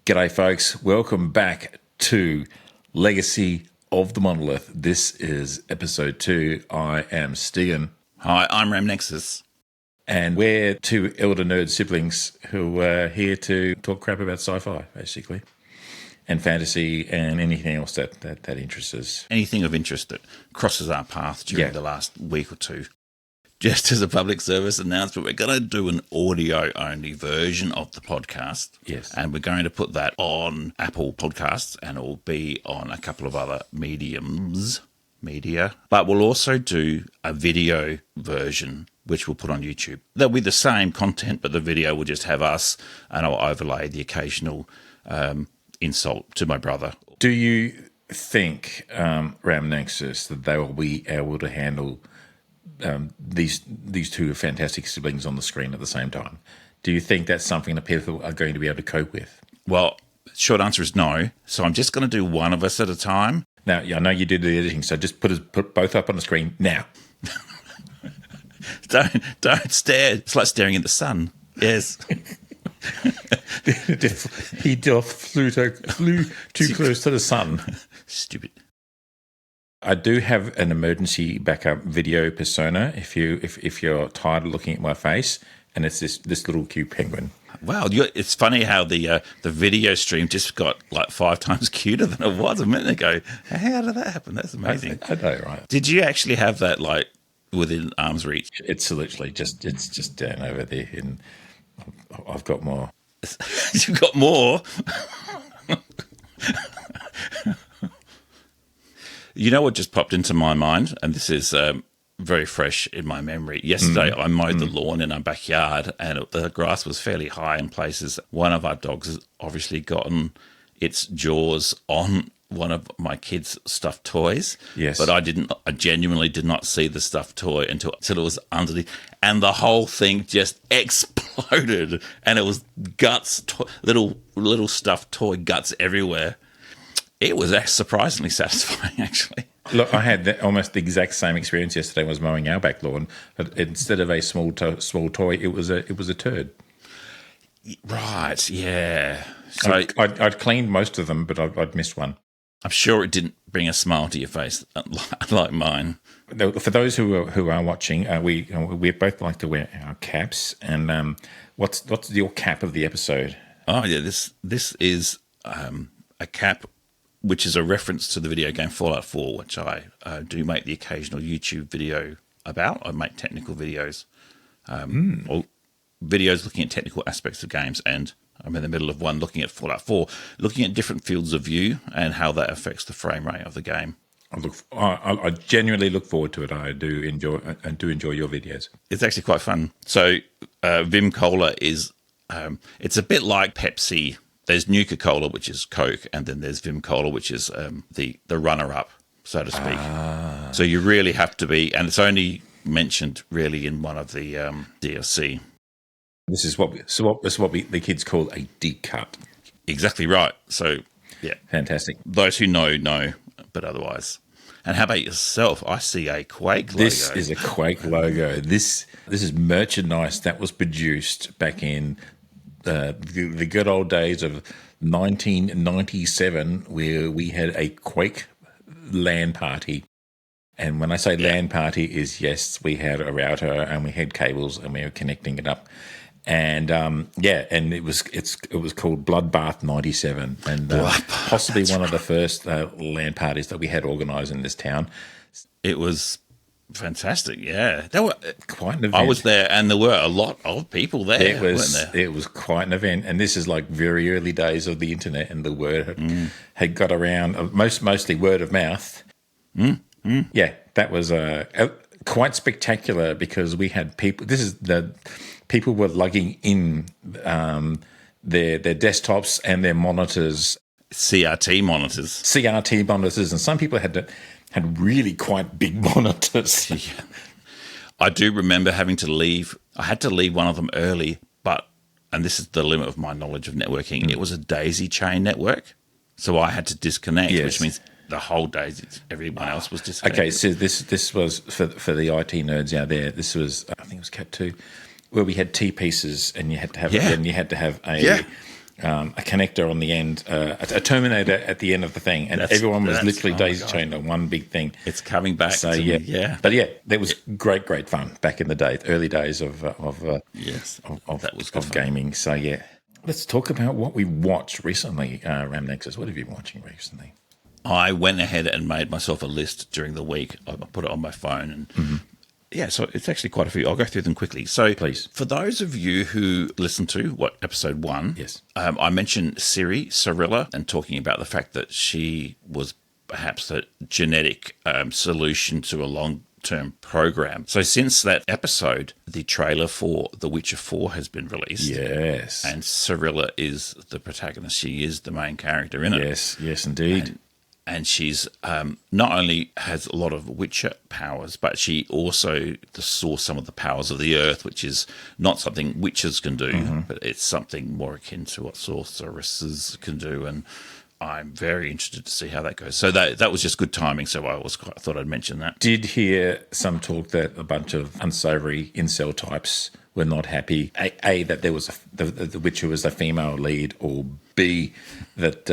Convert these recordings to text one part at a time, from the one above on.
G'day, folks. Welcome back to Legacy of the Monolith. This is episode 2. I am Stegan. Hi, I'm Ram Nexus. And we're two elder nerd siblings who are here to talk crap about sci-fi, basically, and fantasy and anything else that interests us. Anything of interest that crosses our path during the last week or two. Just as a public service announcement, we're going to do an audio-only version of the podcast. Yes. And we're going to put that on Apple Podcasts, and it will be on a couple of other media. But we'll also do a video version, which we'll put on YouTube. They'll be the same content, but the video will just have us, and I'll overlay the occasional insult to my brother. Do you think, Ram Nexus, that they will be able to handle these two fantastic siblings on the screen at the same time? Do you think that's something that people are going to be able to cope with? Well, short answer is no. So I'm just going to do one of us at a time. Now, I know you did the editing, so just put both up on the screen now. Don't stare. It's like staring at the sun. Yes. He flew too close to the sun. Stupid. I do have an emergency backup video persona if you're tired of looking at my face, and it's this little cute penguin. Wow, it's funny how the video stream just got like 5 times cuter than it was a minute ago. How did that happen? That's amazing. I know, right? Did you actually have that like within arm's reach? It's literally just down over there, and I've got more. You've got more. You know what just popped into my mind, and this is very fresh in my memory. Yesterday, I mowed the lawn in our backyard, and the grass was fairly high in places. One of our dogs has obviously gotten its jaws on one of my kids' stuffed toys. Yes. But I genuinely did not see the stuffed toy until it was underneath, and the whole thing just exploded, and it was guts, little stuffed toy guts everywhere. It was surprisingly satisfying, actually. Look, I had almost the exact same experience yesterday. I was mowing our back lawn, but instead of a small toy, it was a turd. Right, yeah. So I'd cleaned most of them, but I'd missed one. I'm sure it didn't bring a smile to your face like mine. For those who are watching, we both like to wear our caps. And what's your cap of the episode? Oh yeah, this is a cap, which is a reference to the video game Fallout 4, which I do make the occasional YouTube video about. I make technical videos, or videos looking at technical aspects of games, and I'm in the middle of one looking at Fallout 4, looking at different fields of view and how that affects the frame rate of the game. I genuinely look forward to it. I do enjoy your videos. It's actually quite fun. So Vim Cola is it's a bit like Pepsi. There's Nuka-Cola, which is Coke, and then there's Vim Cola, which is the runner-up, so to speak. So you really have to be, and it's only mentioned really in one of the DLC. This is what the kids call a deep cut. Exactly right. So yeah, fantastic. Those who know, but otherwise. And how about yourself? I see a Quake logo. This is a Quake logo. This is merchandise that was produced back in the good old days of 1997, where we had a Quake LAN party. And when I say LAN party, is yes, we had a router and we had cables and we were connecting it up. And and it was called Bloodbath 97, and possibly one of the first LAN parties that we had organised in this town. It was fantastic, yeah. They were quite an event. I was there, and there were a lot of people there. It was quite an event, and this is like very early days of the internet, and the word had got around. Mostly word of mouth. Yeah, that was quite spectacular because we had people. People were lugging in their desktops and their monitors, CRT monitors, and some people had really quite big monitors. Yeah. I do remember having to leave. I had to leave one of them early, and this is the limit of my knowledge of networking. It was a daisy chain network, so I had to disconnect, which means the whole daisy, everyone else was disconnected. Okay, so this was for the IT nerds out there. This was, I think it was Cat 2. Where we had T pieces, and you had to have a a connector on the end, a terminator at the end of the thing, and everyone was literally daisy-chained on one big thing. It's coming back. So to yeah, me. Yeah. but yeah, that was great fun back in the day, early days of That was good fun. gaming. So yeah, let's talk about what we watched recently. Ram Nexus, what have you been watching recently? I went ahead and made myself a list during the week. I put it on my phone and yeah, so it's actually quite a few. I'll go through them quickly. So please, for those of you who listened to episode 1, yes, I mentioned Cirilla, and talking about the fact that she was perhaps the genetic solution to a long-term program. So since that episode, the trailer for The Witcher 4 has been released. Yes, And Cirilla is the protagonist. She is the main character in it. Yes, indeed. And she's not only has a lot of Witcher powers, but she also saw some of the powers of the earth, which is not something witches can do, but it's something more akin to what sorceresses can do. And I'm very interested to see how that goes. So that was just good timing. So I thought I'd mention that. Did hear some talk that a bunch of unsavory incel types were not happy. A that there was the Witcher was a female lead, or B that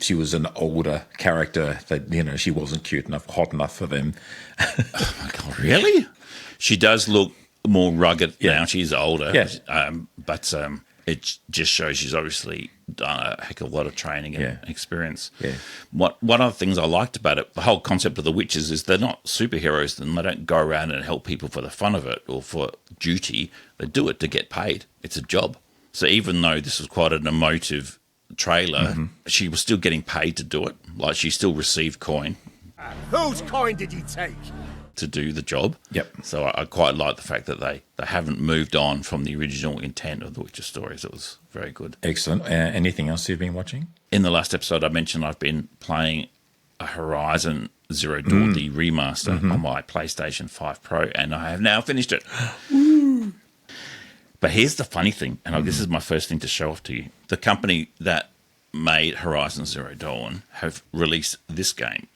she was an older character, that she wasn't cute enough, hot enough for them. Oh my God, really? She does look more rugged now. She's older. Yeah. But it just shows she's obviously done a heck of a lot of training and experience. Yeah. One of the things I liked about it, the whole concept of the witches, is they're not superheroes, and they don't go around and help people for the fun of it or for duty. They do it to get paid. It's a job. So even though this was quite an emotive trailer, she was still getting paid to do it. Like, she still received coin. Whose coin did you take? To do the job. Yep. So I quite like the fact that they haven't moved on from the original intent of the Witcher stories. It was very good. Excellent. Anything else you've been watching? In the last episode, I mentioned I've been playing a Horizon Zero Dawn, the remaster, on my PlayStation 5 Pro, and I have now finished it. But here's the funny thing, and this is my first thing to show off to you. The company that made Horizon Zero Dawn have released this game.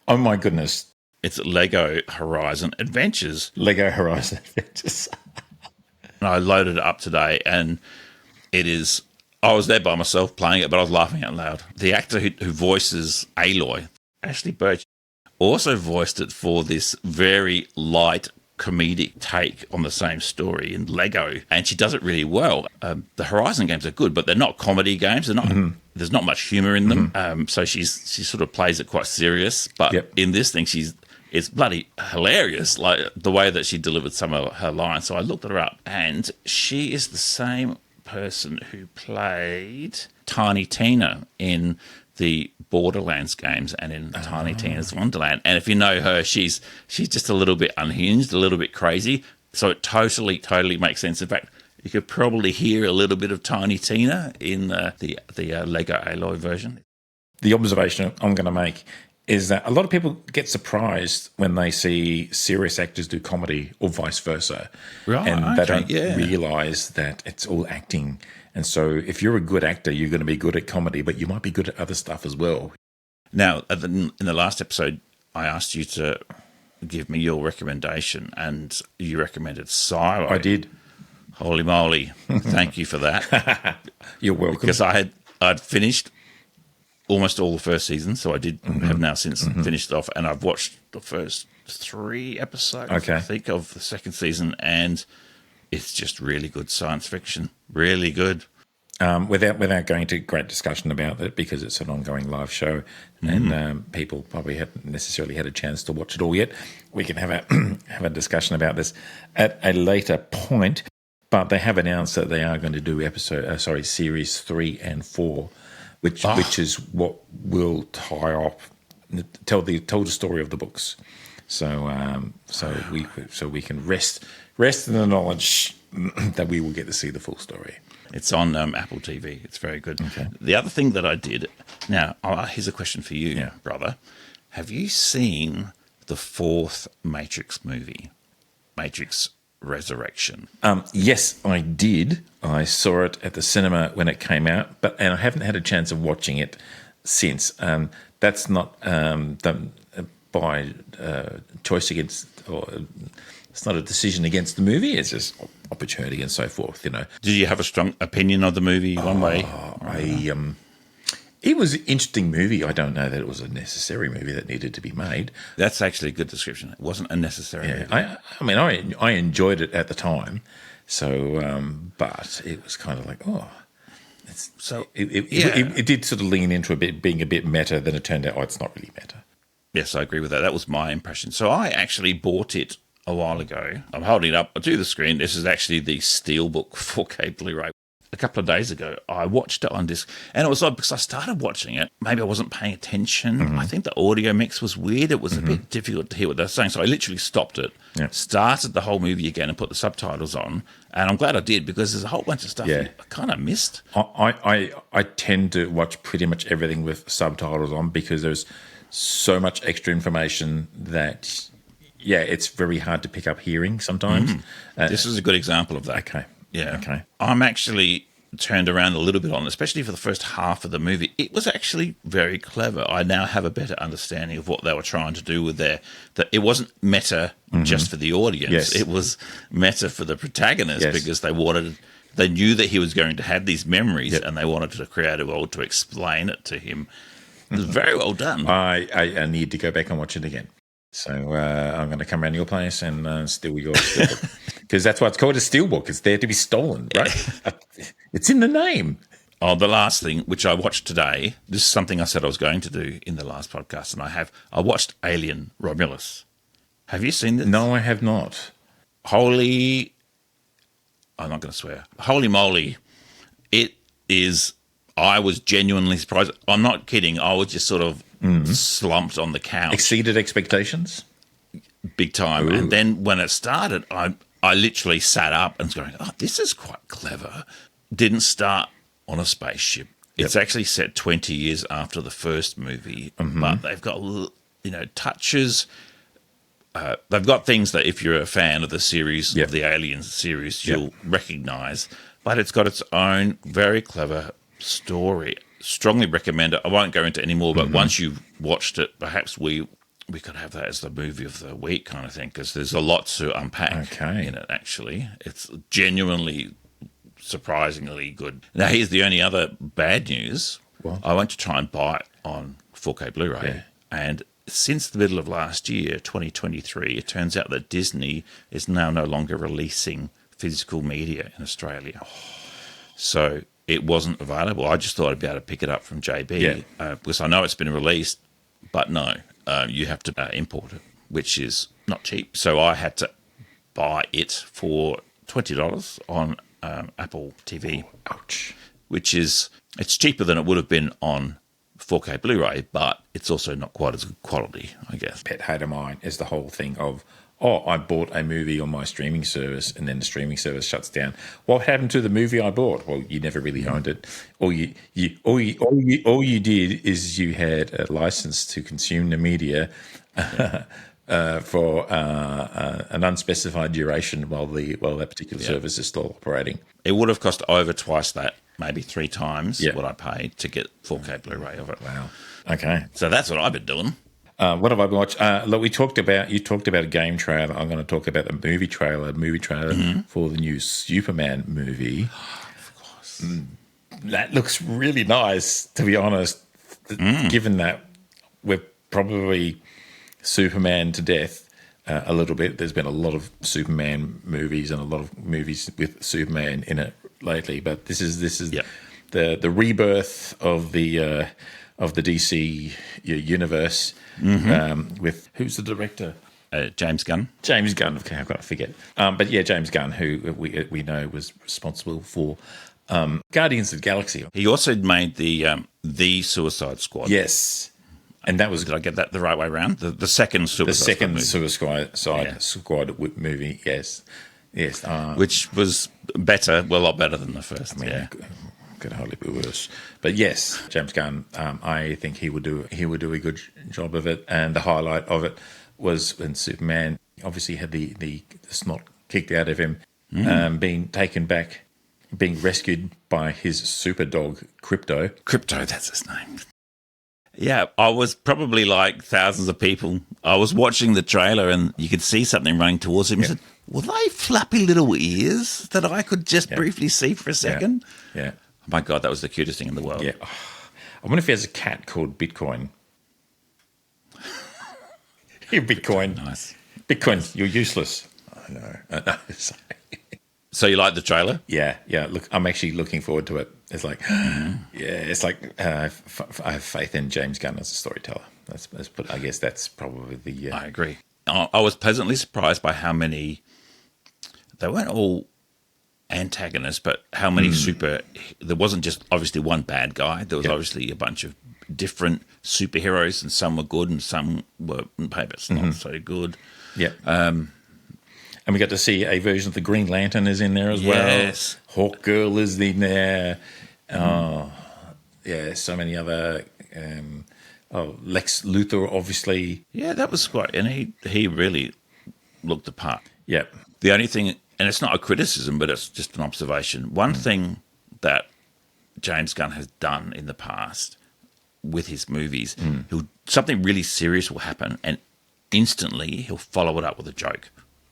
Oh my goodness. It's Lego Horizon Adventures. Lego Horizon Adventures. And I loaded it up today, and it is... I was there by myself playing it, but I was laughing out loud. The actor who voices Aloy, Ashley Birch, also voiced it for this very light comedic take on the same story in Lego, and she does it really well. The Horizon games are good, but they're not comedy games. They're not. There's not much humor in them. So she sort of plays it quite serious. But in this thing, it's bloody hilarious, like the way that she delivered some of her lines. So I looked her up, and she is the same person who played Tiny Tina in the Borderlands games and in Tiny Tina's Wonderland. And if you know her, she's just a little bit unhinged, a little bit crazy. So it totally makes sense. In fact, you could probably hear a little bit of Tiny Tina in the Lego Aloy version. The observation I'm going to make is that a lot of people get surprised when they see serious actors do comedy or vice versa. Right, and they don't realise that it's all acting. And so if you're a good actor, you're going to be good at comedy, but you might be good at other stuff as well. Now, in the last episode, I asked you to give me your recommendation, and you recommended Silo. I did. Holy moly. Thank you for that. You're welcome. Because I'd finished almost all the first season, so I did have now since finished it off, and I've watched the first 3 episodes, I think, of the second season, and it's just really good science fiction. Really good. Without going into great discussion about it, because it's an ongoing live show, and people probably haven't necessarily had a chance to watch it all yet, we can have a discussion about this at a later point. But they have announced that they are going to do series 3 and 4, which is what will tie off, tell the story of the books. So we can rest in the knowledge that we will get to see the full story. It's on Apple TV. It's very good. Okay. The other thing that I did... Now, here's a question for you, brother. Have you seen the 4th Matrix movie, Matrix Resurrection? Yes, I did. I saw it at the cinema when it came out, and I haven't had a chance of watching it since. That's not done by choice against... or it's not a decision against the movie. It's just opportunity and so forth, you know. Did you have a strong opinion of the movie one way It was an interesting movie. I don't know that it was a necessary movie that needed to be made. That's actually a good description. It wasn't a necessary movie. I mean, I enjoyed it at the time. So, but it was kind of like, it did sort of lean into being a bit meta. Then it turned out, it's not really meta. Yes, I agree with that. That was my impression. So I actually bought it a while ago. I'm holding it up to the screen. This is actually the Steelbook 4K Blu-ray. A couple of days ago, I watched it on disc, and it was odd because I started watching it. Maybe I wasn't paying attention. Mm-hmm. I think the audio mix was weird. It was a bit difficult to hear what they were saying, so I literally stopped it, started the whole movie again, and put the subtitles on. And I'm glad I did because there's a whole bunch of stuff I kind of missed. I tend to watch pretty much everything with subtitles on because there's so much extra information that, it's very hard to pick up hearing sometimes. This is a good example of that. Okay. Yeah. Okay. I'm actually turned around a little bit on, especially for the first half of the movie. It was actually very clever. I now have a better understanding of what they were trying to do with that it wasn't meta just for the audience. Yes. It was meta for the protagonist because they knew that he was going to have these memories and they wanted to create a world to explain it to him. It was very well done. I need to go back and watch it again. So I'm going to come around your place and steal your steelbook. Because that's why it's called a steelbook. It's there to be stolen, right? It's in the name. Oh, the last thing, which I watched today, this is something I said I was going to do in the last podcast, and I watched Alien Romulus. Have you seen this? No, I have not. I'm not going to swear. Holy moly. It is, I was genuinely surprised. I'm not kidding. I was just sort of slumped on the couch. Exceeded expectations? Big time. Ooh. And then when it started, I literally sat up and was going, this is quite clever. Didn't start on a spaceship. It's actually set 20 years after the first movie, but they've got, touches. They've got things that if you're a fan of the series, of the Aliens series, you'll recognise. But it's got its own very clever story. Strongly recommend it. I won't go into any more, but once you've watched it, perhaps we could have that as the movie of the week kind of thing, because there's a lot to unpack in it, actually. It's genuinely, surprisingly good. Now, here's the only other bad news. What? I went to try and buy it on 4K Blu-ray, and since the middle of last year, 2023, it turns out that Disney is now no longer releasing physical media in Australia. So it wasn't available. I just thought I'd be able to pick it up from JB because I know it's been released, but no, you have to import it, which is not cheap. So I had to buy it for $20 on Apple TV. Ouch. Which is, it's cheaper than it would have been on 4K Blu-ray, but it's also not quite as good quality, I guess. Pet hate of mine is the whole thing of, I bought a movie on my streaming service and then the streaming service shuts down. What happened to the movie I bought? Well, you never really owned it. All you did is you had a license to consume the media for an unspecified duration while that particular service is still operating. It would have cost over twice that, maybe 3 times what I paid to get 4K Blu-ray of it. Wow. Okay. So that's what I've been doing. What have I been watching? Look, you talked about a game trailer. I'm going to talk about the movie trailer for the new Superman movie. Of course. That looks really nice, to be honest, given that we're probably Superman to death a little bit. There's been a lot of Superman movies and a lot of movies with Superman in it lately, but this is the rebirth of the DC universe. With who's the director? James Gunn. James Gunn. Okay, I've got to forget. But James Gunn, who we know was responsible for Guardians of the Galaxy. He also made the Suicide Squad. Yes, and that was. Did I get that the right way around? The second Suicide Squad movie. Yes. Which was better, well, a lot better than the first. I mean, could hardly be worse. But yes, James Gunn, I think he would do a good job of it. And the highlight of it was when Superman obviously had the snot kicked out of him, being taken back, being rescued by his super dog, Crypto. Crypto, that's his name. Yeah, I was probably like thousands of people. I was watching the trailer and you could see something running towards him. I said, were they flappy little ears that I could just briefly see for a second? Yeah. my God, that was the cutest thing in the world. Yeah. I wonder if he has a cat called Bitcoin. You Bitcoin. Nice. Bitcoin, you're useless. I know. So you like the trailer? Yeah. Look, I'm actually looking forward to it. It's like, yeah, it's like I have faith in James Gunn as a storyteller. I guess that's probably the. I agree. I was pleasantly surprised by how many. They weren't all antagonists, but how many there wasn't just obviously one bad guy. There was obviously a bunch of different superheroes, and some were good and some were perhaps not so good. Yeah. And we got to see a version of the Green Lantern is in there as well. Hawk Girl is in there. Yeah, so many other. Lex Luthor, obviously. Yeah, that was quite, and he really looked the part. Yeah. The only thing, and it's not a criticism, but it's just an observation. One thing that James Gunn has done in the past with his movies, something really serious will happen, and instantly he'll follow it up with a joke.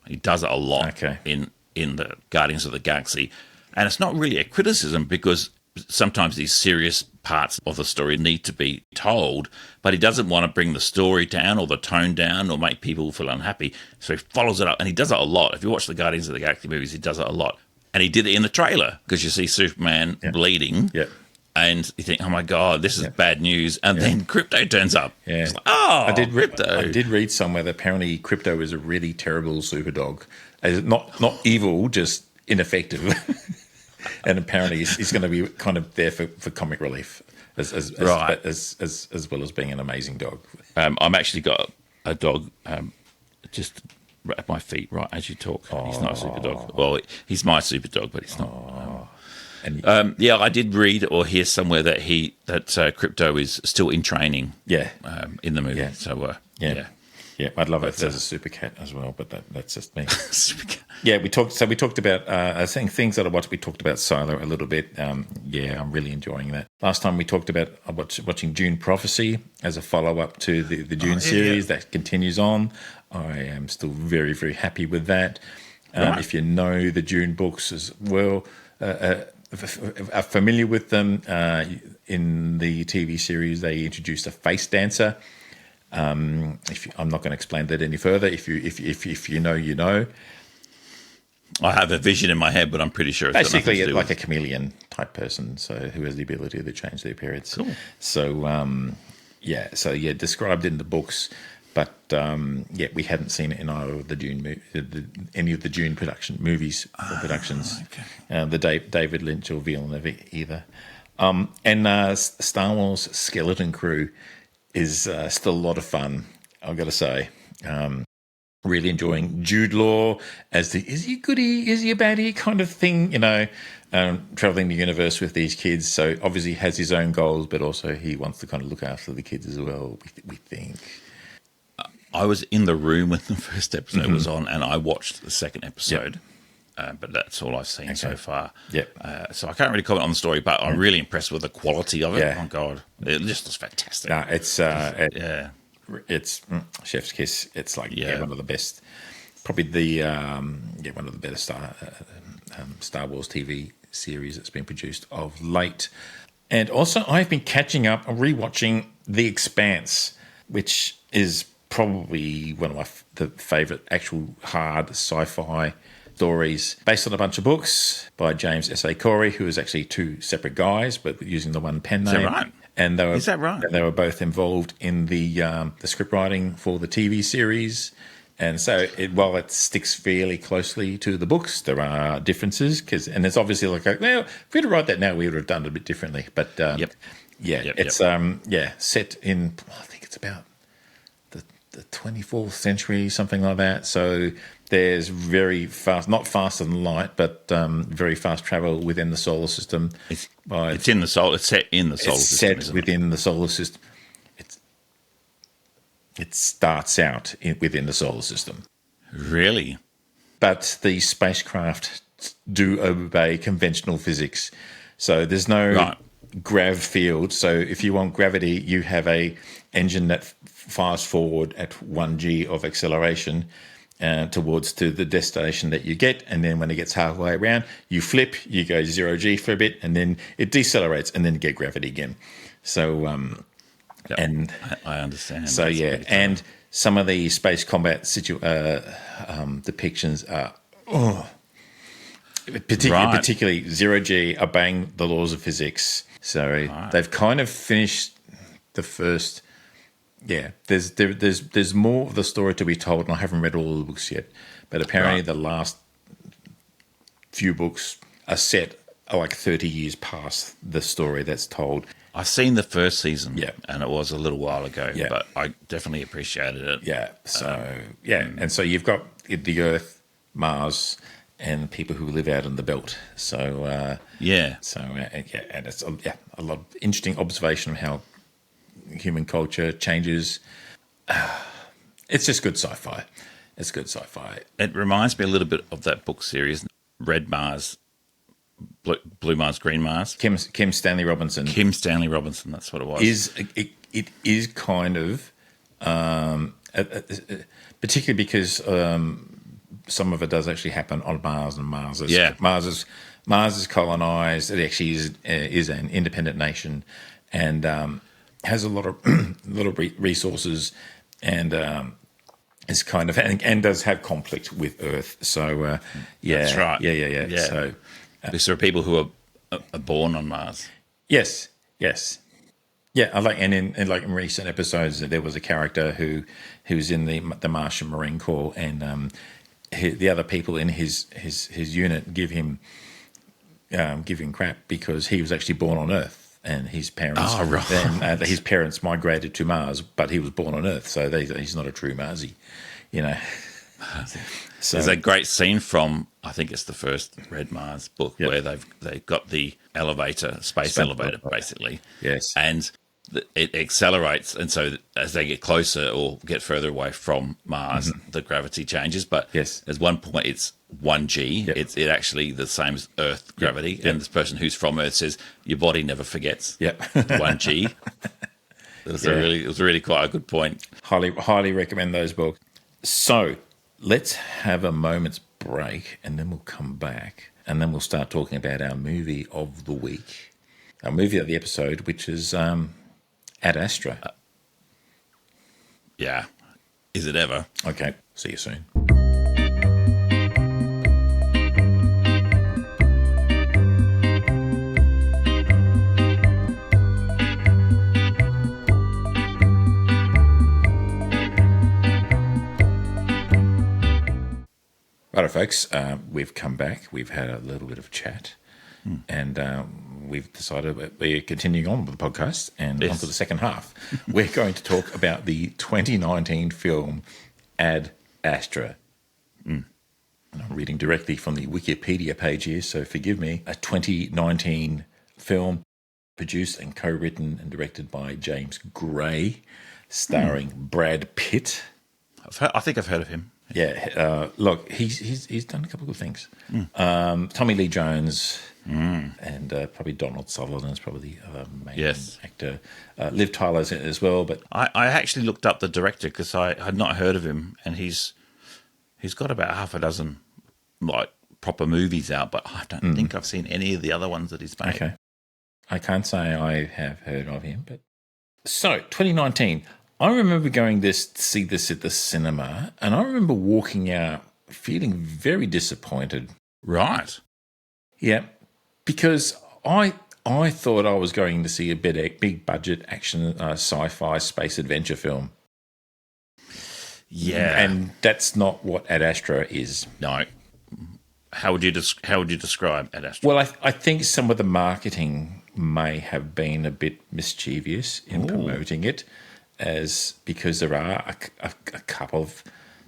He does it a lot in the Guardians of the Galaxy, and it's not really a criticism because sometimes these serious parts of the story need to be told, but he doesn't want to bring the story down or the tone down or make people feel unhappy. So he follows it up, and he does it a lot. If you watch the Guardians of the Galaxy movies, he does it a lot. And he did it in the trailer because you see Superman bleeding, and you think, oh my God, this is bad news. And then Crypto turns up. Yeah. It's like, I did read somewhere that apparently Crypto is a really terrible super dog. Not evil, just ineffective. And apparently he's going to be kind of there for comic relief as well as being an amazing dog. I'm actually got a dog just at my feet right as you talk. He's not a super dog. Well, he's my super dog, but he's not. I did read or hear somewhere that Crypto is still in training. In the movie. Yeah. So Yeah, I'd love it if there's a super cat as well, but that's just me. Super cat. Yeah, we talked about I think things that I watched. We talked about Silo a little bit. I'm really enjoying that. Last time we talked about watching Dune Prophecy as a follow up to the Dune series that continues on. I am still very, very happy with that. If you know the Dune books as well, are familiar with them. In the TV series, they introduced a face dancer. I'm not going to explain that any further. If you know, you know. I have a vision in my head, but I'm pretty sure it's basically like a chameleon type person, so who has the ability to change their appearance. Cool. So described in the books, but we hadn't seen it in either of the Dune any of the Dune productions. The David Lynch or Villeneuve either. And Star Wars Skeleton Crew is still a lot of fun, I've got to say. Really enjoying Jude Law as is he a goodie, is he a baddie kind of thing, traveling the universe with these kids. So obviously he has his own goals, but also he wants to kind of look after the kids as well, we think. I was in the room when the first episode was on, and I watched the second episode. But that's all I've seen so far. So I can't really comment on the story, but I'm really impressed with the quality of it. Oh God, it just looks fantastic. No, it's chef's kiss. It's like one of the best, probably one of the better Star Wars TV series that's been produced of late. And also, I've been catching up and rewatching The Expanse, which is probably one of my favorite actual hard sci-fi stories based on a bunch of books by James S.A. Corey, who is actually two separate guys, but using the one pen name. Is that right? And they were, is that right? They were both involved in the script writing for the TV series. And so while it sticks fairly closely to the books, there are differences. And it's obviously like, well, if we had to write that now, we would have done it a bit differently. But it's set in, I think it's about the 24th century, something like that. So there's very fast, not faster than light, but very fast travel within the solar system. It's in the solar. It's set in the solar system. It's set within the solar system. It starts out within the solar system. Really? But the spacecraft do obey conventional physics. So there's no grav field. So if you want gravity, you have a engine that fast forward at 1g of acceleration. towards to the destination that you get, and then when it gets halfway around, you flip, you go 0G for a bit, and then it decelerates, and then you get gravity again. So, Yep. and I understand. so That's yeah, really and some of the space combat depictions are particularly 0G obeying the laws of physics. So they've kind of finished the first. Yeah, there's more of the story to be told, and I haven't read all the books yet. But apparently, the last few books are set like 30 years past the story that's told. I've seen the first season, Yeah. and it was a little while ago, Yeah. but I definitely appreciated it. Yeah, so and so you've got the Earth, Mars, and people who live out in the belt. So Yeah. and it's a lot of interesting observation of how human culture changes. It's just good sci-fi. It's good sci-fi. It reminds me a little bit of that book series, Red Mars, Blue Mars, Green Mars. Kim Stanley Robinson Kim Stanley Robinson, that's what it was. it is kind of particularly because some of it does actually happen on Mars, and Mars is colonized. It actually is an independent nation, and has a lot of resources, and is kind of and does have conflict with Earth. So That's right. Yeah. So because there are people who are born on Mars. yes. Yeah, I like, and in recent episodes, there was a character who was in the Martian Marine Corps, and the other people in his unit give him crap because he was actually born on Earth, and his parents his parents migrated to Mars, but he was born on Earth, so he's not a true Marsie, you know. So there's a great scene from, I think it's the first Red Mars book, where they've got the space elevator, basically. Yes. And it accelerates, and so as they get closer or get further away from Mars, the gravity changes. But there's one point it's 1G. Yep. It actually the same as Earth gravity. Yep. And this person who's from Earth says, your body never forgets. Yep. 1G. It was really quite a good point. Highly recommend those books. So let's have a moment's break, and then we'll come back, and then we'll start talking about our movie of the week, our movie of the episode, which is Ad Astra. Yeah. Is it ever? Okay. See you soon. Righto, folks, we've come back. We've had a little bit of chat, and we've decided we're continuing on with the podcast and on to the second half. We're going to talk about the 2019 film Ad Astra. And I'm reading directly from the Wikipedia page here, so forgive me. A 2019 film produced and co-written and directed by James Gray, starring Brad Pitt. I think I've heard of him. Yeah, look, he's done a couple of good things. Tommy Lee Jones and probably Donald Sutherland is probably the other main actor. Liv Tyler's in it as well. But I actually looked up the director because I had not heard of him, and he's got about half a dozen like proper movies out, but I don't think I've seen any of the other ones that he's made. Okay, I can't say I have heard of him. But so 2019. I remember going to see this at the cinema, and I remember walking out feeling very disappointed. Right. Yeah, because I thought I was going to see a big budget action sci-fi space adventure film. Yeah, and that's not what Ad Astra is. No. How would you describe Ad Astra? Well, I think some of the marketing may have been a bit mischievous in promoting it, because there are a couple of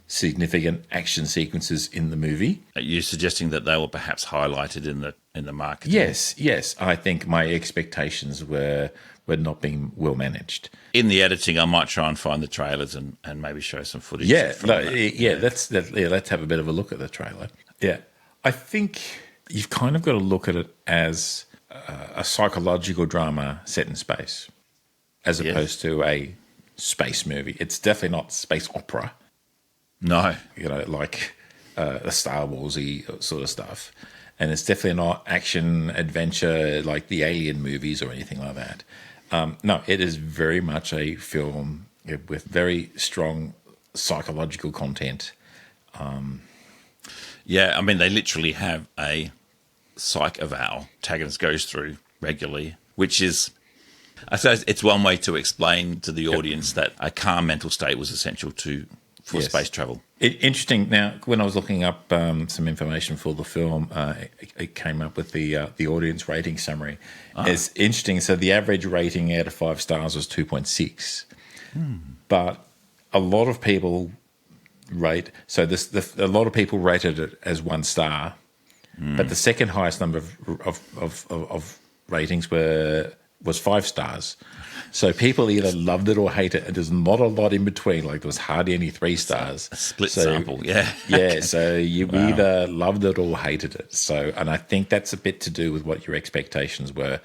significant action sequences in the movie. Are you suggesting that they were perhaps highlighted in the marketing? Yes. I think my expectations were not being well managed. In the editing, I might try and find the trailers and maybe show some footage. Let's have a bit of a look at the trailer. Yeah, I think you've kind of got to look at it as a psychological drama set in space, as opposed to a space movie. It's definitely not space opera. No. Like a Star Warsy sort of stuff. And it's definitely not action adventure like the Alien movies or anything like that. No, it is very much a film with very strong psychological content. Yeah, I mean, they literally have a psych eval protagonist goes through regularly, which is, I suppose, it's one way to explain to the audience that a calm mental state was essential for space travel. Interesting. Now, when I was looking up some information for the film, it came up with the audience rating summary. It's interesting. So the average rating out of 5 stars was 2.6, but a lot of people rate. So a lot of people rated it as 1 star, but the second highest number of ratings was 5 stars. So people either loved it or hated it. And there's not a lot in between. Like there was hardly any 3 stars. A split sample, yeah. Yeah, so you either loved it or hated it. So, and I think that's a bit to do with what your expectations were.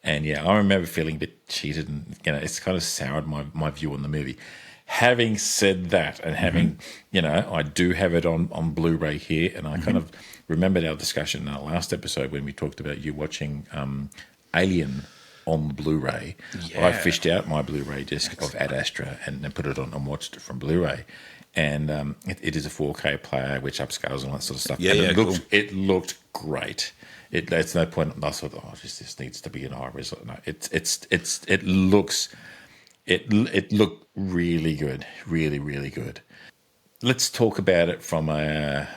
And yeah, I remember feeling a bit cheated, and it's kind of soured my view on the movie. Having said that, and having I do have it on Blu-ray here, and I kind of remembered our discussion in our last episode when we talked about you watching Alien on Blu-ray. Yeah. I fished out my Blu-ray disc of Ad Astra and put it on and watched it from Blu-ray. And it is a 4K player, which upscales and all that sort of stuff. Yeah, and it looked great. There's no point. I thought, this needs to be an high resolution. No, it looked really good, really, really good. Let's talk about it from a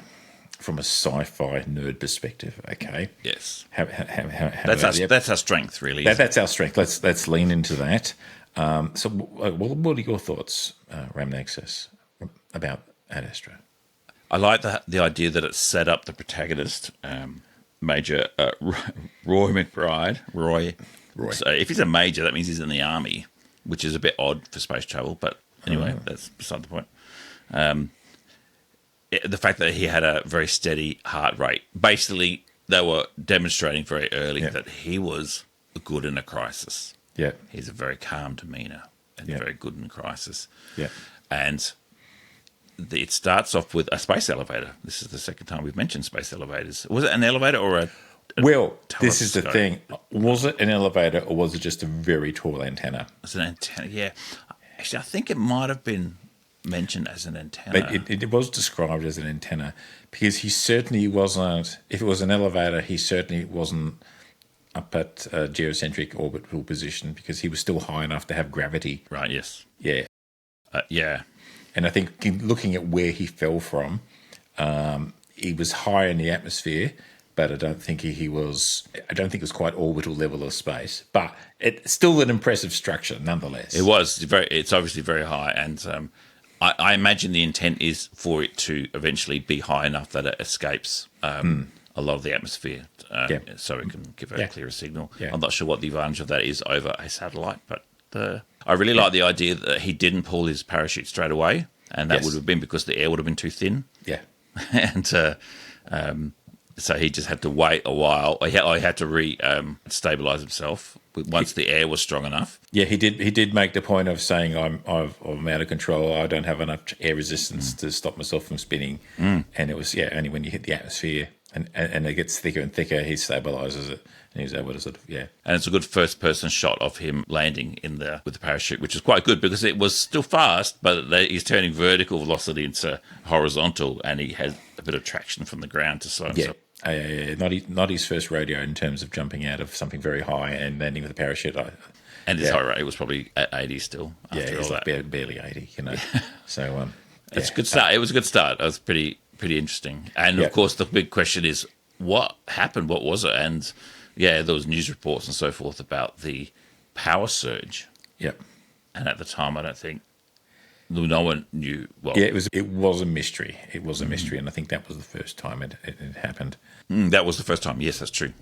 sci-fi nerd perspective, okay? Yes. That's our strength, really. That's our strength. Let's lean into that. So, what are your thoughts, Ramnaxis, about Ad Astra? I like the idea that it set up the protagonist, Major Roy McBride. Roy. So if he's a major, that means he's in the army, which is a bit odd for space travel. But anyway, that's beside the point. The fact that he had a very steady heart rate. Basically, they were demonstrating very early that he was good in a crisis. Yeah. He's a very calm demeanour and very good in a crisis. Yeah. And it starts off with a space elevator. This is the second time we've mentioned space elevators. Was it an elevator or a Well, this is the thing. Was it an elevator or was it just a very tall antenna? It's an antenna, yeah. Actually, I think it might have been mentioned as an antenna. But it was described as an antenna because he certainly wasn't, if it was an elevator, he certainly wasn't up at a geocentric orbital position because he was still high enough to have gravity. Right, yes. Yeah. Yeah. And I think looking at where he fell from, he was high in the atmosphere, but I don't think it was quite orbital level of space. But it's still an impressive structure nonetheless. It's obviously very high, and I imagine the intent is for it to eventually be high enough that it escapes a lot of the atmosphere, so it can give a clearer signal. Yeah. I'm not sure what the advantage of that is over a satellite, but I really like the idea that he didn't pull his parachute straight away, and that would have been because the air would have been too thin. Yeah, and so he just had to wait a while. He had to stabilize himself once the air was strong enough. Yeah, he did make the point of saying, I'm out of control. I don't have enough air resistance to stop myself from spinning. And it was only when you hit the atmosphere and it gets thicker and thicker, he stabilizes it. And he's able to sort of, And it's a good first-person shot of him landing with the parachute, which is quite good because it was still fast, but he's turning vertical velocity into horizontal, and he has a bit of traction from the ground to slow himself. Not his first rodeo in terms of jumping out of something very high and landing with a parachute. And his heart rate was probably at 80 still. After all that. Barely 80, So it's a good start. It was a good start. It was pretty interesting. And of course, the big question is, what happened? What was it? And there was news reports and so forth about the power surge. Yep. And at the time, I don't think no one knew. Well, it was a mystery. It was a mystery, and I think that was the first time it happened. That was the first time. Yes, that's true.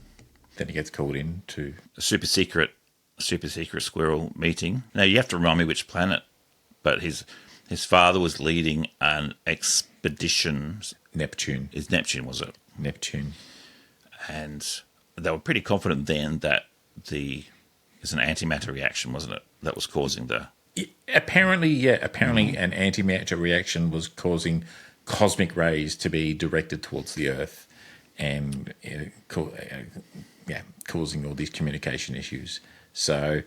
Then he gets called in to a super secret squirrel meeting. Now you have to remind me which planet, but his father was leading an expedition. Neptune. Is Neptune, was it? Neptune. And they were pretty confident then that it's an antimatter reaction, wasn't it? That was causing the... Apparently an antimatter reaction was causing cosmic rays to be directed towards the Earth, and causing all these communication issues. So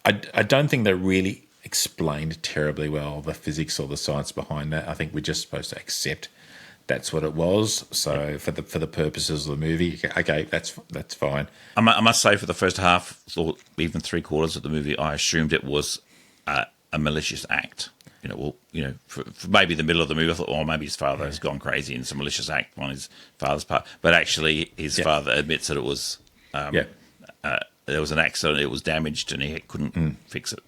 I don't think they really explained terribly well the physics or the science behind that. I think we're just supposed to accept that's what it was. So for the purposes of the movie, okay, that's fine. I must say, for the first half or even 3/4 of the movie, I assumed it was a malicious act. For maybe the middle of the movie, I thought, oh, maybe his father has gone crazy and it's a malicious act on his father's part. But actually, his father admits that it was there was an accident, it was damaged, and he couldn't fix it.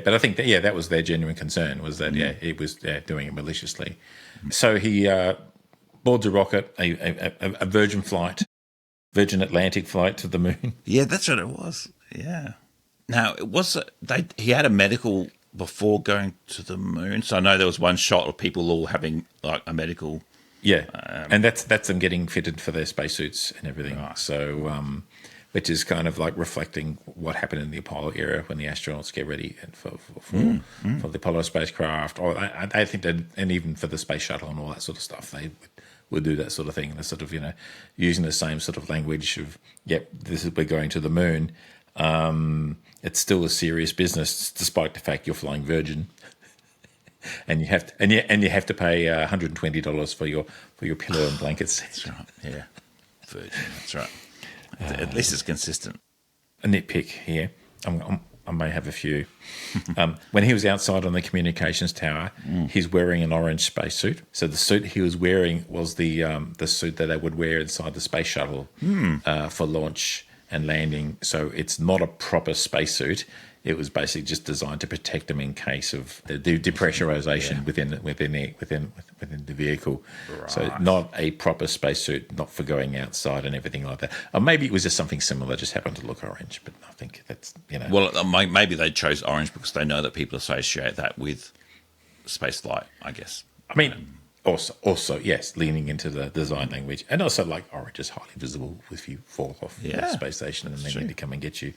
But I think that was their genuine concern, was that he was doing it maliciously. So he boards a rocket, a Virgin Atlantic flight to the moon. Yeah, that's what it was. Yeah. Now he had a medical before going to the moon. So I know there was one shot of people all having like a medical. Yeah, and that's them getting fitted for their spacesuits and everything. Right. So, which is kind of like reflecting what happened in the Apollo era when the astronauts get ready for the Apollo spacecraft. Or I think that, and even for the space shuttle and all that sort of stuff, they would do that sort of thing. And they're sort of using the same sort of language of, we're going to the moon. It's still a serious business, despite the fact you're flying Virgin, and you have to pay $120 for your pillow and blankets. That's right. Yeah, Virgin. That's right. At least it's consistent. A nitpick here. I may have a few. When he was outside on the communications tower, he's wearing an orange spacesuit. So the suit he was wearing was the suit that they would wear inside the space shuttle for launch and landing. So it's not a proper spacesuit. It was basically just designed to protect them in case of the depressurization within the vehicle. Right. So not a proper spacesuit, not for going outside and everything like that. Or maybe it was just something similar, just happened to look orange. But I think that's Well, maybe they chose orange because they know that people associate that with space flight, I guess. I mean, also yes, leaning into the design language, and also like orange is highly visible if you fall off the space station and they need to come and get you.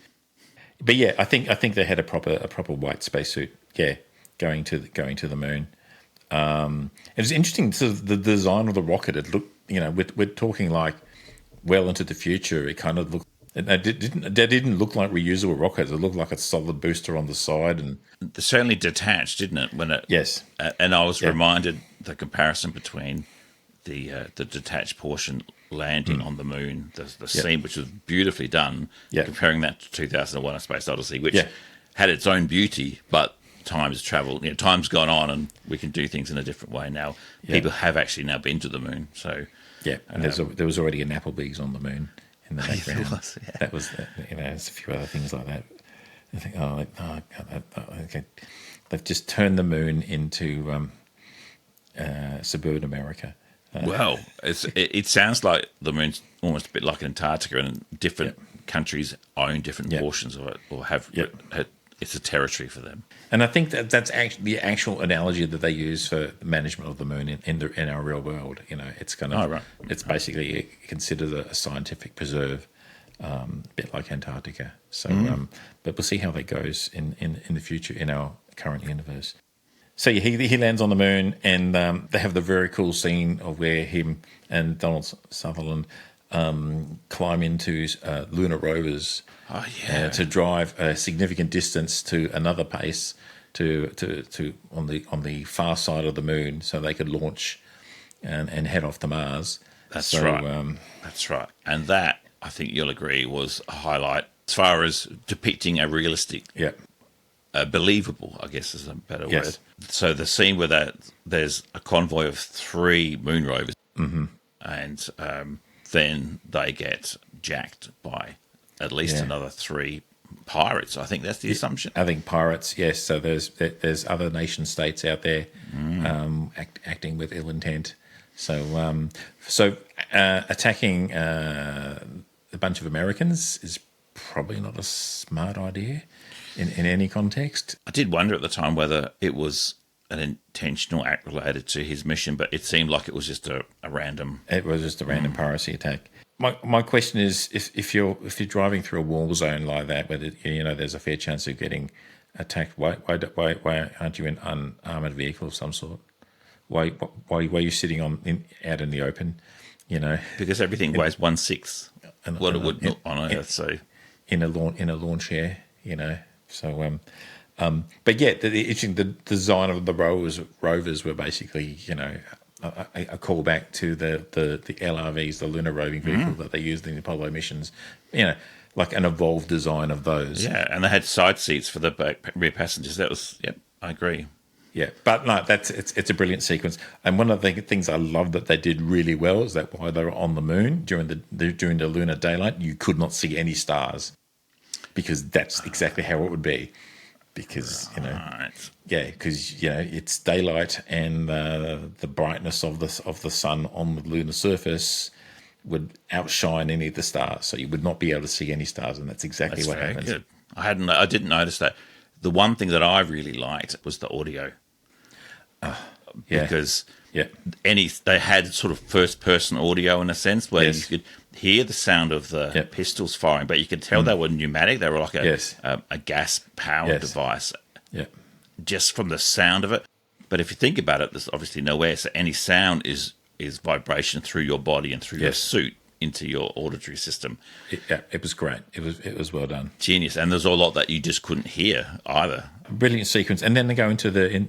But yeah, I think they had a proper white spacesuit. Yeah, going to the moon. It was interesting. So the design of the rocket. It looked, we're talking like well into the future. It kind of looked. They didn't look like reusable rockets. It looked like a solid booster on the side, and it certainly detached, didn't it? When it and I was reminded the comparison between the detached portion landing on the moon, the scene, which was beautifully done, comparing that to 2001: A Space Odyssey, which had its own beauty, but time's traveled. Time's gone on, and we can do things in a different way now. People have actually now been to the moon, so and there was already an Applebee's on the moon in the background. That was, there's a few other things like that. I think, okay. They've just turned the moon into suburban America. Well, it sounds like the moon's almost a bit like Antarctica, and different countries own different portions of it, or have it's a territory for them. And I think that's actually the actual analogy that they use for the management of the moon in our real world. It's kind of it's basically considered a scientific preserve, a bit like Antarctica. So, but we'll see how that goes in the future in our current universe. So he lands on the moon, and they have the very cool scene of where him and Donald Sutherland climb into lunar rovers to drive a significant distance to another base to on the far side of the moon, so they could launch and head off to Mars. That's right. That's right. And that, I think you'll agree, was a highlight as far as depicting a realistic. Believable, I guess is a better word. So the scene where there's a convoy of 3 moon rovers, and then they get jacked by at least another 3 pirates. I think that's the assumption. I think pirates, yes. So there's other nation states out there acting with ill intent. So attacking a bunch of Americans is probably not a smart idea. In any context. I did wonder at the time whether it was an intentional act related to his mission, but it seemed like it was just a random... It was just a random piracy attack. My question is, if you're driving through a war zone like that, where there's a fair chance of getting attacked, why aren't you in an armoured vehicle of some sort? why you're sitting out in the open, you know, Because everything weighs 1/6 what it would on Earth. So in a lawn chair, you know. So but yeah, the design of the rovers were basically, you know, a callback to the LRVs, the lunar roving vehicle that they used in the Apollo missions, you know, like an evolved design of those. yeah, and they had side seats for the rear passengers. That was, yep, I agree. Yeah, but no, it's a brilliant sequence. And one of the things I love that they did really well is that while they were on the moon during the lunar daylight, you could not see any stars, because that's exactly how it would be. Because because you know it's daylight, and the brightness of the sun on the lunar surface would outshine any of the stars, so you would not be able to see any stars, and that's exactly what Very happens. good. I didn't notice that. The one thing that I really liked was the audio. Yeah. Because Yeah. they had sort of first person audio in a sense where Yes. you could hear the sound of the Yep. pistols firing, but you could tell they were pneumatic. They were like Yes. a gas powered Yes. device Yeah. just from the sound of it. But if you think about it, there's obviously nowhere. So any sound is vibration through your body and through your Yes. suit into your auditory system. It was great. It was well done. Genius. And there's a lot that you just couldn't hear either. Brilliant sequence. And then they go into the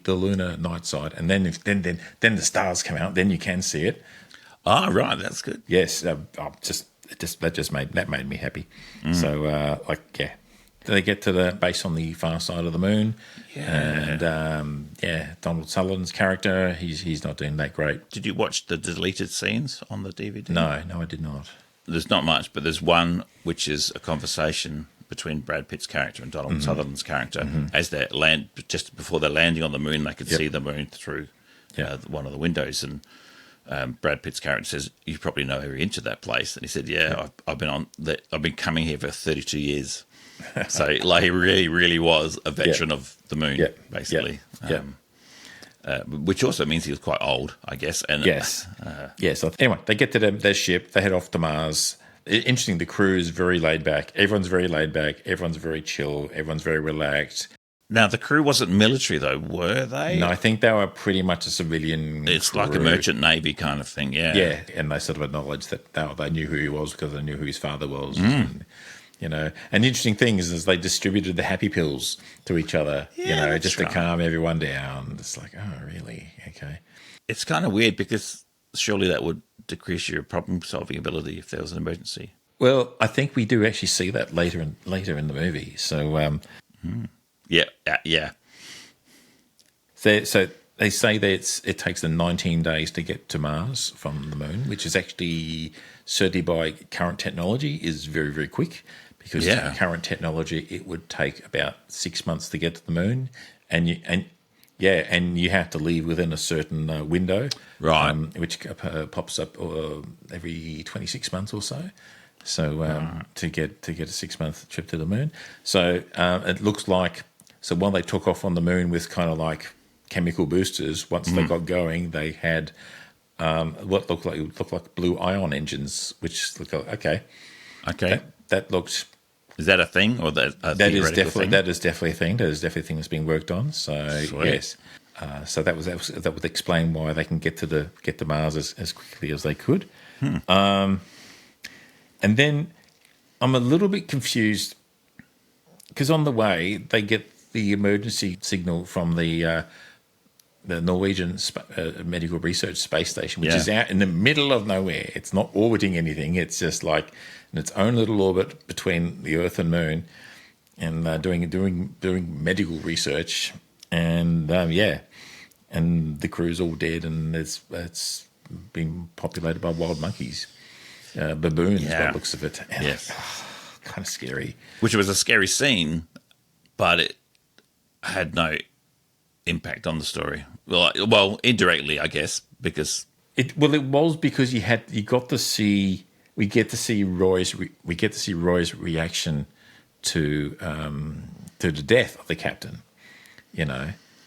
lunar night side, and then then the stars come out. Then you can see it. Ah, right. That's good. Yes, that made me happy. So they get to the base on the far side of the moon, and Donald Sutherland's character, he's not doing that great. Did you watch the deleted scenes on the DVD? No, I did not. There's not much, but there's one which is a conversation between Brad Pitt's character and Donald Sutherland's character as they land, just before they're landing on the moon. They could see the moon through one of the windows, and Brad Pitt's character says, "You probably know every inch of that place." And he said, "Yeah, I've been coming here for 32 years." So, like, he really, really was a veteran of the moon, basically. Which also means he was quite old, I guess. And So anyway, they get to their ship. They head off to Mars. Interesting. The crew is very laid back. Everyone's very laid back. Everyone's very chill. Everyone's very relaxed. Now, the crew wasn't military, though, were they? No, I think they were pretty much a civilian. It's crew. like a merchant navy kind of thing, yeah. Yeah, and they sort of acknowledged that they knew who he was because they knew who his father was. And, you know, and the interesting thing is they distributed the happy pills to each other, just to calm everyone down. It's like, oh, really? Okay. It's kind of weird because surely that would decrease your problem-solving ability if there was an emergency. Well, I think we do actually see that later in the movie. So, Yeah. So they say that it takes them 19 days to get to Mars from the moon, which is actually, certainly by current technology, is very, very quick. Because current technology, it would take about 6 months to get to the moon, and you have to leave within a certain window, right? Which pops up every 26 months or so. So to get a 6 month trip to the moon. So it looks like, so while they took off on the moon with kind of like chemical boosters, once they got going, they had what looked like blue ion engines, which looked like okay. That looked. Is that a thing, or that is definitely thing? That is definitely a thing. That is definitely a thing that's being worked on. So Sweet. Yes, so that would explain why they can get to Mars as quickly as they could. And then I'm a little bit confused because on the way they get the emergency signal from the Norwegian Medical Research Space Station, which is out in the middle of nowhere. It's not orbiting anything. It's just like in its own little orbit between the Earth and Moon, and doing medical research. And and the crew's all dead, and it's been populated by wild monkeys, baboons, by the looks of it. And yes, kind of scary. Which was a scary scene, but it had no impact on the story. Well, indirectly, I guess, because it was because we get to see Roy's reaction to the death of the captain,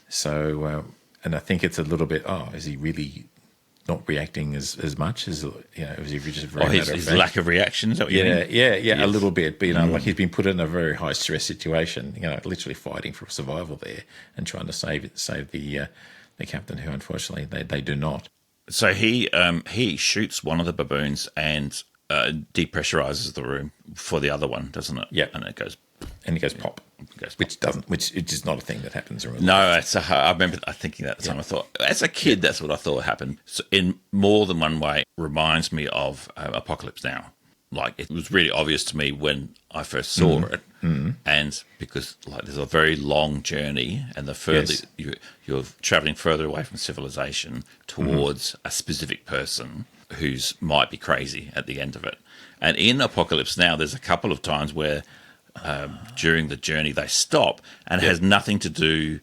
So and I think it's a little bit. Oh, is he really not reacting as much as is he just very his lack of reaction? Is that what you mean? Yeah, a little bit. But like he's been put in a very high stress situation. Literally fighting for survival there and trying to save the the captain, who unfortunately they do not. So he shoots one of the baboons and depressurizes the room for the other one, doesn't it? Yeah. And it goes... And he goes pop. Which is not a thing that happens in real life. No, I remember thinking that at the time. I thought, as a kid, that's what I thought happened. So in more than one way, reminds me of Apocalypse Now. Like, it was really obvious to me when I first saw it. Mm-hmm. And because, like, there's a very long journey, and the further you're traveling further away from civilization towards a specific person who's might be crazy at the end of it. And in Apocalypse Now, there's a couple of times where during the journey they stop, and it has nothing to do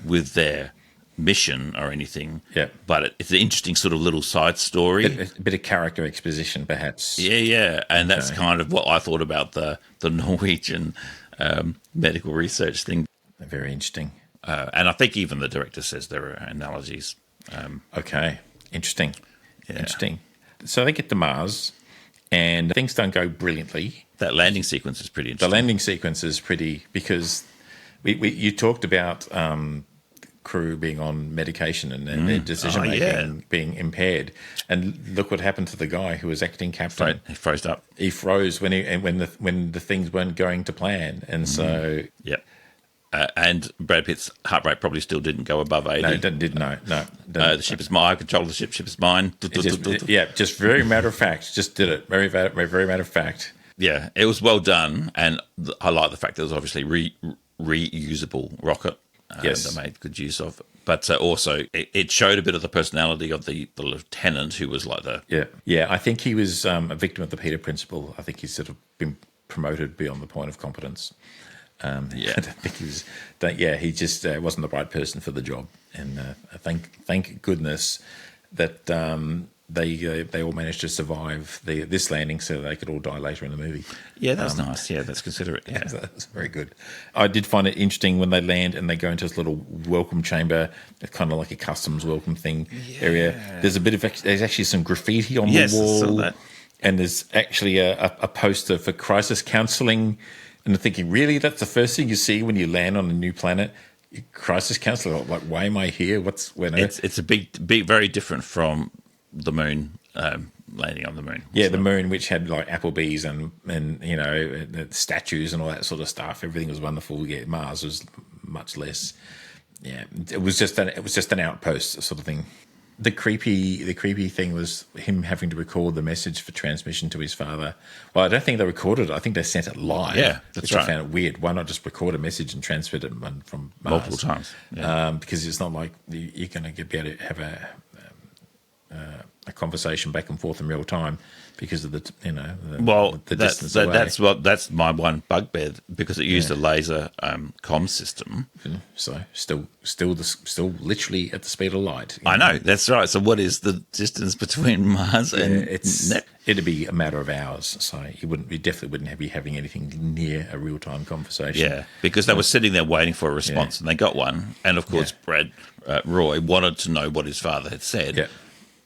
with their mission or anything. Yeah, but it's an interesting sort of little side story, a bit of character exposition, perhaps. Yeah, and that's kind of what I thought about the Norwegian medical research thing. Very interesting. And I think even the director says there are analogies. Okay, interesting. Yeah. Interesting. So they get to Mars, and things don't go brilliantly. That landing sequence is pretty interesting. The landing sequence is pretty, because you talked about crew being on medication and their decision-making being impaired. And look what happened to the guy who was acting captain. He froze up. He froze when the things weren't going to plan. And so... Yep. And Brad Pitt's heart rate probably still didn't go above 80. No, it didn't. No. The ship is mine. I control the ship. Ship is mine. Just very matter of fact. Just did it. Very matter of fact. Yeah, it was well done, and I like the fact that it was obviously reusable rocket that made good use of. But also, it showed a bit of the personality of the lieutenant, who was like the... Yeah, I think he was a victim of the Peter Principle. I think he's sort of been promoted beyond the point of competence. I think he was... he just wasn't the right person for the job. And thank goodness that... They all managed to survive this landing, so they could all die later in the movie. Yeah, that's nice. Yeah, that's considerate. Yeah, that's very good. I did find it interesting when they land and they go into this little welcome chamber, kind of like a customs welcome thing area. There's actually some graffiti on the wall, I saw that. And there's actually a poster for crisis counselling. And I'm thinking, really, that's the first thing you see when you land on a new planet? Crisis counselling? Like, why am I here? It's a big, very different from the moon, landing on the moon. Yeah, the moon, which had like Applebee's and the statues and all that sort of stuff. Everything was wonderful. Yeah, Mars was much less. Yeah, it was just an outpost sort of thing. The creepy thing was him having to record the message for transmission to his father. Well, I don't think they recorded it. I think they sent it live. Yeah, that's right. I found it weird. Why not just record a message and transfer it from Mars? Multiple times. Yeah. Because it's not like you're going to be able to have a conversation back and forth in real time because of the distance away. That's my one bugbear, because it used a laser comm system. So still literally at the speed of light. I know, that's right. So what is the distance between Mars and it'd be a matter of hours. So you definitely wouldn't be having anything near a real time conversation. Yeah, because they were sitting there waiting for a response, and they got one. And of course, Roy wanted to know what his father had said. Yeah.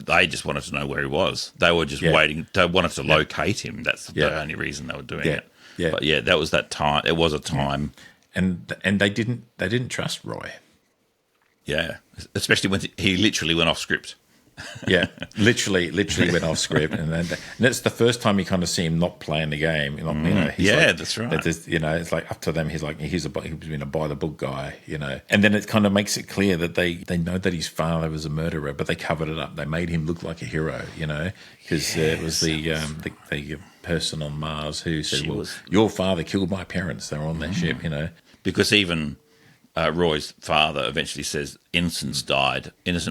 They just wanted to know where he was. They were just waiting. They wanted to locate him. That's the only reason they were doing it. Yeah. But that was that time. It was a time, and they didn't trust Roy. Yeah, especially when he literally went off script. Yeah, literally went off script, and it's the first time you kind of see him not playing the game. That's right. It's like up to them. He's been a by the book guy, and then it kind of makes it clear that they know that his father was a murderer, but they covered it up. They made him look like a hero, because it was the person on Mars who said, your father killed my parents. They were on that ship, because even. Roy's father eventually says innocent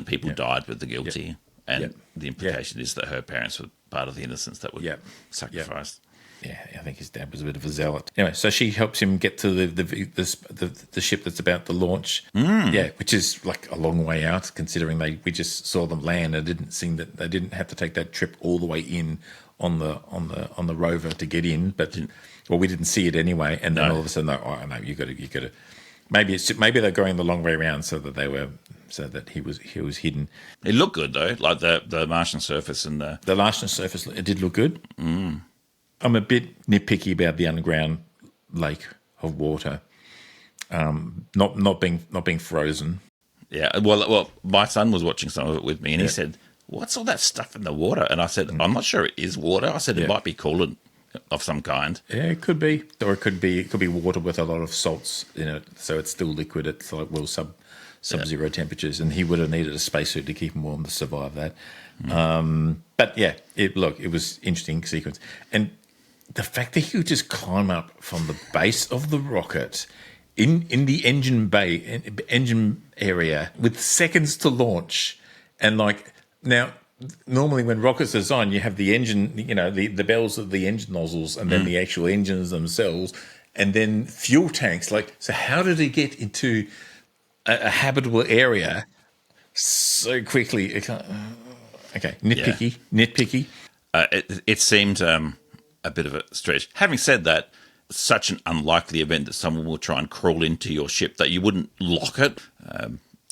people died with the guilty, and the implication is that her parents were part of the innocents that were sacrificed. Yeah, I think his dad was a bit of a zealot. Anyway, so she helps him get to the ship that's about to launch. Yeah, which is like a long way out, considering we just saw them land. It didn't seem that they didn't have to take that trip all the way in on the rover to get in, but we didn't see it anyway. And then all of a sudden, no, you got to. Maybe they're going the long way around so that he was hidden. It looked good though, like the Martian surface and the Martian surface. It did look good. I'm a bit nitpicky about the underground lake of water, not being frozen. Yeah. Well, my son was watching some of it with me, and he said, "What's all that stuff in the water?" And I said, "I'm not sure it is water." I said, "It might be coolant of some kind." Yeah, it could be, or it could be water with a lot of salts in it, so it's still liquid. It's like sub-zero temperatures, and he would have needed a spacesuit to keep him warm to survive that. But yeah, it was interesting sequence, and the fact that he would just climb up from the base of the rocket in the engine area with seconds to launch, and like now. Normally, when rockets are designed, you have the engine, the bells of the engine nozzles, and then the actual engines themselves, and then fuel tanks. Like, so how did he get into a habitable area so quickly? Okay, nitpicky. It seemed a bit of a stretch. Having said that, such an unlikely event that someone will try and crawl into your ship that you wouldn't lock it.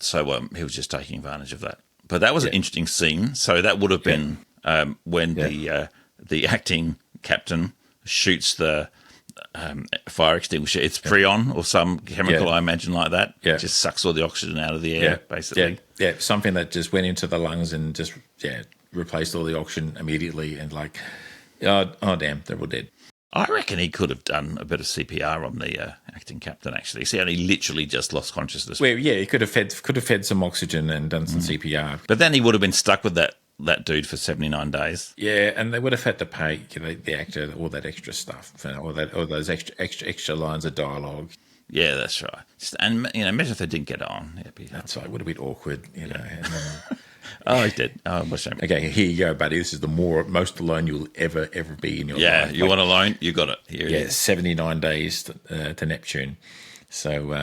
So he was just taking advantage of that. But that was an interesting scene. So that would have been when the acting captain shoots the fire extinguisher. It's Freon or some chemical, I imagine, like that. Yeah. It just sucks all the oxygen out of the air, basically. Yeah, something that just went into the lungs and just replaced all the oxygen immediately, and like, oh damn, they're all dead. I reckon he could have done a bit of CPR on the acting captain, actually. See, and he literally just lost consciousness. Well, yeah, he could have fed some oxygen and done some CPR. But then he would have been stuck with that dude for 79 days. Yeah, and they would have had to pay the actor all that extra stuff, all those extra lines of dialogue. Yeah, that's right. And imagine if they didn't get on. That's right. It would have been awkward, And then, oh, he did. Oh, what a shame. Okay, here you go, buddy. This is the most alone you'll ever be in your life. Yeah, you want alone? You got it. Here 79 days to Neptune. So,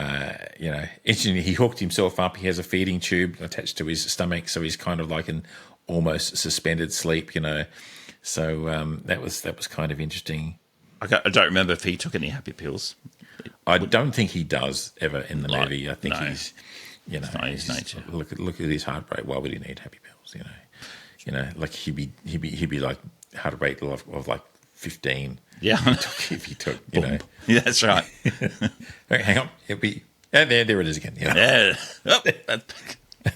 interestingly, he hooked himself up. He has a feeding tube attached to his stomach, so he's kind of like in almost suspended sleep, So that was kind of interesting. I don't remember if he took any happy pills. I don't think he does ever in the movie. I think he's, it's not his nature. Look at his heart rate. Why would he need happy pills? Like he'd be like heart rate of like 15. Yeah, if he took, Yeah, that's right. Hang on, it'll be there it is again. Yeah. Oh,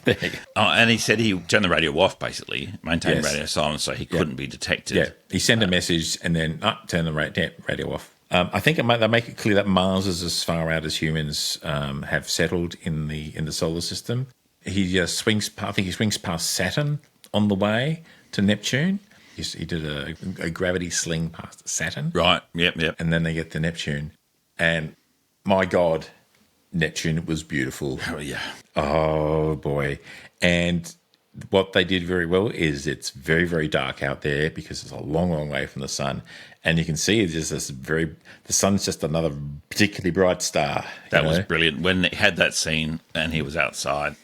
there you go. Oh, and he said he turned the radio off, basically, maintained radio silence so he couldn't be detected. Yeah, he sent a message and then turn the radio off. I think they make it clear that Mars is as far out as humans have settled in the solar system. He swings past Saturn on the way to Neptune. He did a gravity sling past Saturn. Right, yep. And then they get to Neptune. And my God, Neptune was beautiful. Oh, yeah. Oh, boy. And what they did very well is it's very, very dark out there because it's a long, long way from the sun. And you can see it's just the sun's just another particularly bright star. That was brilliant. When they had that scene and he was outside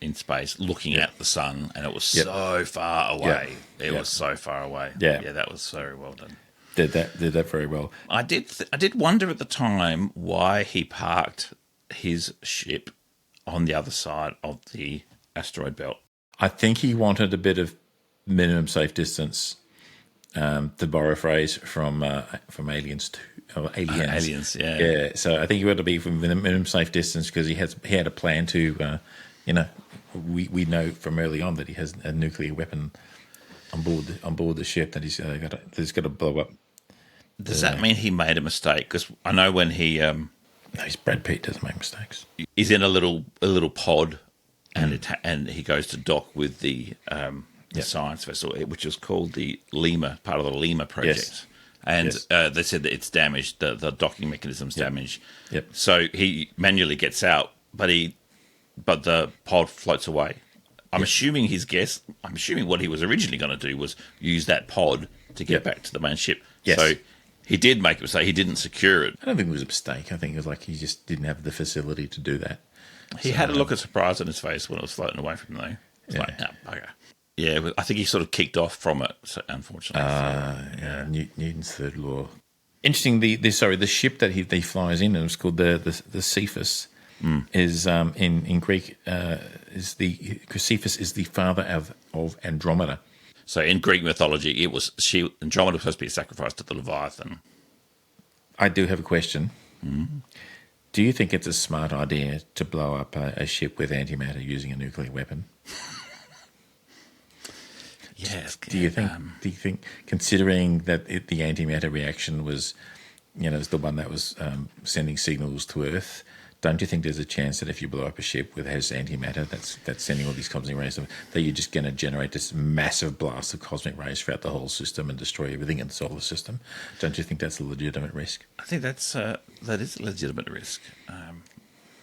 in space looking at the sun, and it was so far away. It was so far away. Yeah, that was very well done. Did that very well. I did wonder at the time why he parked his ship on the other side of the asteroid belt. I think he wanted a bit of minimum safe distance, to borrow a phrase from Aliens 2. Aliens, yeah. Yeah, so I think he wanted to be from minimum safe distance because he had a plan to, we know from early on that he has a nuclear weapon on board the ship that he's got to blow up. Does that mean he made a mistake? Because I know when he... no, Brad Pitt doesn't make mistakes. He's in a little pod, and he goes to dock with the science vessel, which is called the Lima, part of the Lima project. Yes. And they said that it's damaged, the docking mechanism's damaged. Yep. So he manually gets out, but the pod floats away. I'm assuming what he was originally going to do was use that pod to get back to the main ship. Yes. So he did make a mistake. He didn't secure it. I don't think it was a mistake. I think it was like he just didn't have the facility to do that. He had a look of surprise on his face when it was floating away from him, though. It's like, bugger. Yeah, I think he sort of kicked off from it, unfortunately. Newton's third law. Interesting. The ship that he flies in, and it's called the Cephas. Is in Greek Cephas is the father of Andromeda. So in Greek mythology, Andromeda was supposed to be sacrificed to the Leviathan. I do have a question. Do you think it's a smart idea to blow up a ship with antimatter using a nuclear weapon? Yes. Do you think, considering that the antimatter reaction was, is the one that was sending signals to Earth, don't you think there's a chance that if you blow up a ship that has antimatter that's sending all these cosmic rays, that you're just going to generate this massive blast of cosmic rays throughout the whole system and destroy everything in the solar system? Don't you think that's a legitimate risk? I think that is a legitimate risk.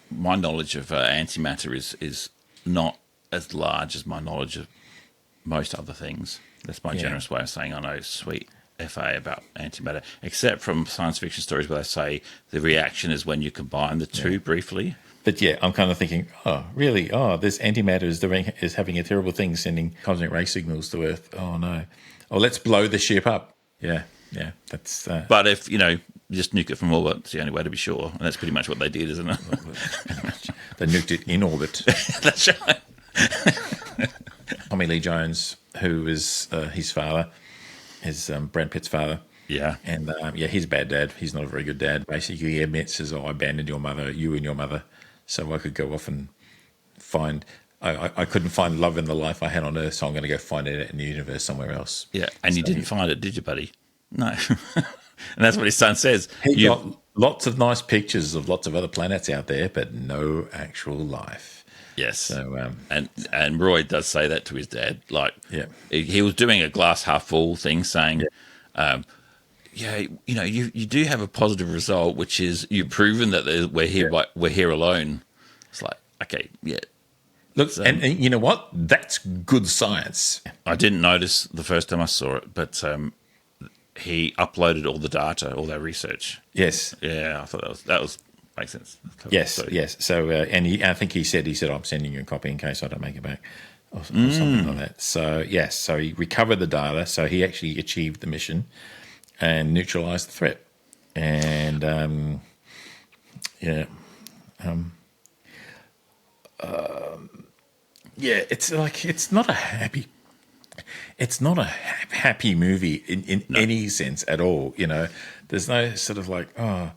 My knowledge of antimatter is not as large as my knowledge of most other things. That's my generous way of saying I know sweet FA about antimatter, except from science fiction stories where they say the reaction is when you combine the two briefly. But yeah, I'm kind of thinking, oh, really? Oh, this antimatter is having a terrible thing, sending cosmic ray signals to Earth. Oh, no. Oh, let's blow the ship up. Yeah, that's... But if, just nuke it from orbit, it's the only way to be sure. And that's pretty much what they did, isn't it? They nuked it in orbit. That's right. Tommy Lee Jones, who is his father, is Brad Pitt's father. Yeah. And, he's a bad dad. He's not a very good dad. Basically, he admits, says, I abandoned you and your mother, so I could go off and find... I couldn't find love in the life I had on Earth, so I'm going to go find it in the universe somewhere else. Yeah, and you didn't find it, did you, buddy? No. And that's what his son says. He got lots of nice pictures of lots of other planets out there, but no actual life. Yes. So, and Roy does say that to his dad. Like, he was doing a glass half full thing, saying, you do have a positive result, which is you've proven that we're here alone. It's like, okay, yeah. Look, and you know what? That's good science. I didn't notice the first time I saw it, but he uploaded all the data, all that research. Yes. Yeah, I thought that was makes sense. Yes. So, I think he said, I'm sending you a copy in case I don't make it back, or something like that. So, yes. So he recovered the data. So he actually achieved the mission and neutralized the threat. And it's not a happy. It's not a happy movie in any sense at all. There's no sort of like, I'm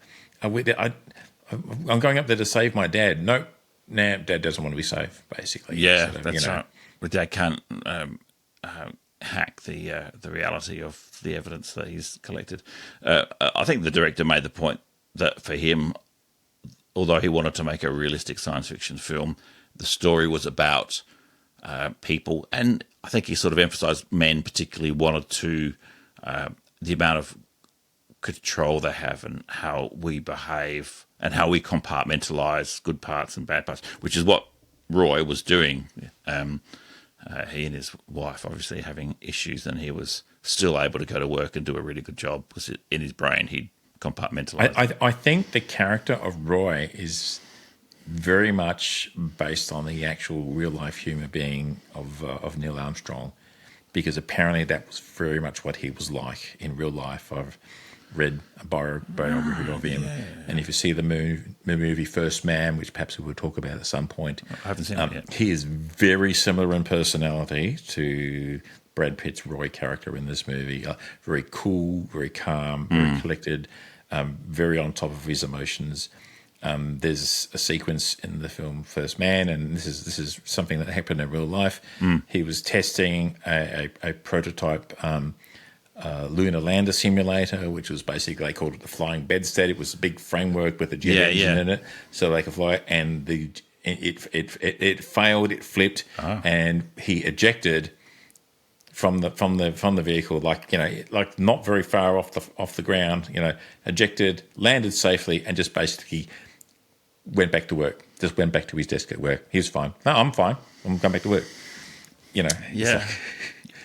going up there to save my dad. Nope, Dad doesn't want to be saved. Basically, yeah, that's right. But Dad can't hack the reality of the evidence that he's collected. I think the director made the point that for him, although he wanted to make a realistic science fiction film, the story was about people, and I think he sort of emphasised men particularly wanted to the amount of control they have and how we behave and how we compartmentalise good parts and bad parts, which is what Roy was doing. He and his wife obviously having issues, and he was still able to go to work and do a really good job because in his brain he compartmentalised. I think the character of Roy is very much based on the actual real-life humour being of Neil Armstrong, because apparently that was very much what he was like in real life. I've read a biography of him, and if you see the movie First Man, which perhaps we will talk about at some point, I haven't seen it yet. He is very similar in personality to Brad Pitt's Roy character in this movie. Very cool, very calm, very collected, very on top of his emotions. There's a sequence in the film First Man, and this is something that happened in real life. He was testing a prototype lunar lander simulator, which was basically, they called it the flying bedstead. It was a big framework with a jet engine in it, so they could fly. And it failed, it flipped, and he ejected from the vehicle, like not very far off the ground. Ejected, landed safely, and just basically went back to work. Just went back to his desk at work. He was fine. No, I'm fine. I'm going back to work. Yeah.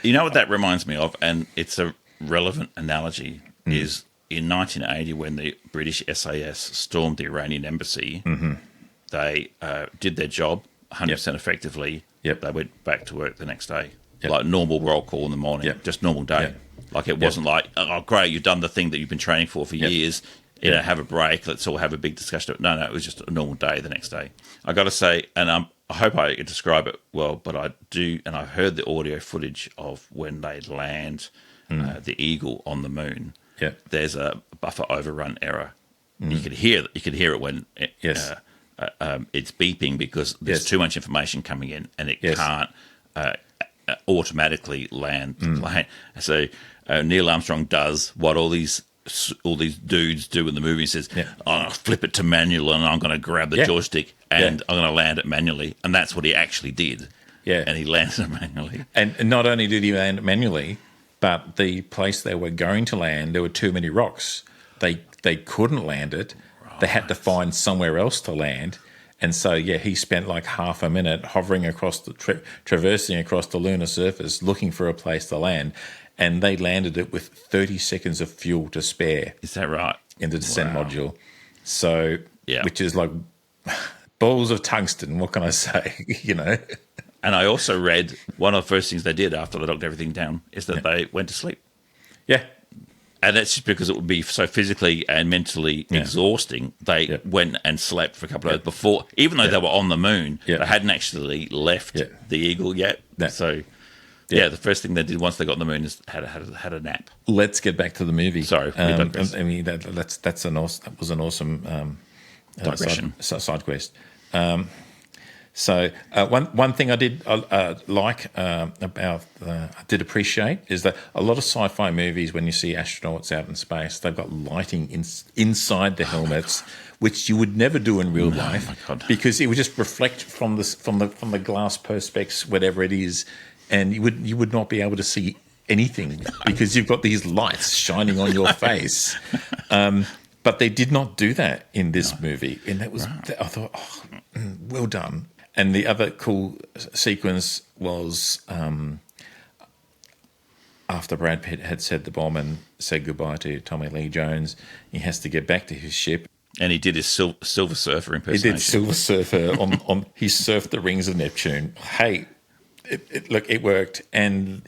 You know what that reminds me of, and it's a relevant analogy, is in 1980 when the British SAS stormed the Iranian embassy, they did their job 100% effectively. Yep. They went back to work the next day. Yep. Like normal roll call in the morning, just normal day. Yep. Like it wasn't like, oh, great, you've done the thing that you've been training for years. Have a break. Let's all have a big discussion. No, it was just a normal day the next day. I got to say, and I hope I describe it well, but I do, and I've heard the audio footage of when they land the Eagle on the moon. Yeah. There's a buffer overrun error You could hear it when Yes. it's beeping because there's Yes. too much information coming in, and it Yes. can't automatically land the plane. So Neil Armstrong does what all these dudes do in the movie. He says, Yeah. "I'll flip it to manual, and I'm going to grab the Yeah. joystick, and I'm going to land it manually." And that's what he actually did. Yeah. And he landed it manually. And not only did he land it manually, but the place they were going to land, there were too many rocks. They couldn't land it. Right. They had to find somewhere else to land. And so, yeah, he spent like half a minute hovering across traversing across the lunar surface, looking for a place to land. And they landed it with 30 seconds of fuel to spare. Is that right? In the descent module. So, yeah. Which is like balls of tungsten. What can I say? And I also read one of the first things they did after they locked everything down is that they went to sleep. Yeah. And that's just because it would be so physically and mentally exhausting. They went and slept for a couple of hours before, even though they were on the moon, they hadn't actually left the Eagle yet. No. So, the first thing they did once they got on the moon is had a nap. Let's get back to the movie. Sorry, I mean that was an awesome digression. Side quest. So one thing I did I did appreciate is that a lot of sci-fi movies, when you see astronauts out in space, they've got lighting inside the helmets, which you would never do in real life, because it would just reflect from the glass perspex, whatever it is, and you would not be able to see anything because you've got these lights shining on your face. But they did not do that in this movie, and that was I thought, well done. And the other cool sequence was after Brad Pitt had said the bomb and said goodbye to Tommy Lee Jones, he has to get back to his ship. And he did his Silver Surfer impersonation. He did Silver Surfer on he surfed the rings of Neptune. Hey, it worked, and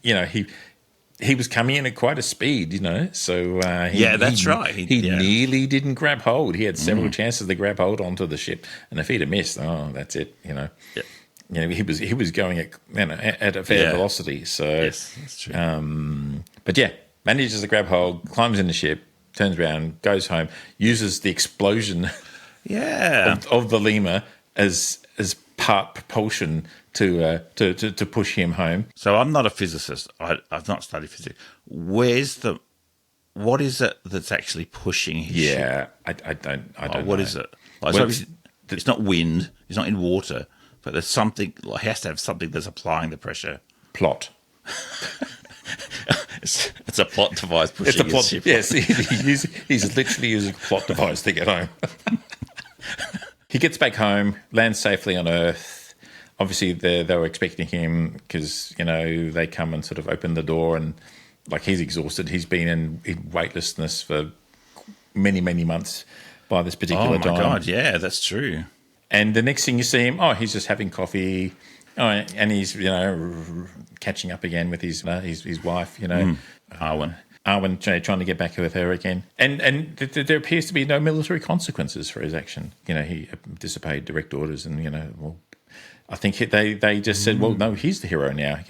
he was coming in at quite a speed, So that's right. He nearly didn't grab hold. He had several chances to grab hold onto the ship, and if he'd have missed, that's it. He was going at a fair velocity. So yes, that's true. But manages to grab hold, climbs in the ship, turns around, goes home, uses the explosion of the lemur as part propulsion to push him home. So I'm not a physicist. I've not studied physics. What is it that's actually pushing his ship? I don't know. What is it? It's not wind. It's not in water. But there's something. He has to have something that's applying the pressure. Plot. It's a plot device pushing his ship. Yes, he's literally using a plot device to get home. He gets back home, lands safely on Earth. Obviously, they were expecting him because, they come and sort of open the door and, he's exhausted. He's been in weightlessness for many, many months by this particular time. Oh, my God, yeah, that's true. And the next thing you see him, he's just having coffee, and he's, catching up again with his wife, Arwen, trying to get back with her again. And there appears to be no military consequences for his action. He disobeyed direct orders and, I think they just said, well, no, he's the hero now.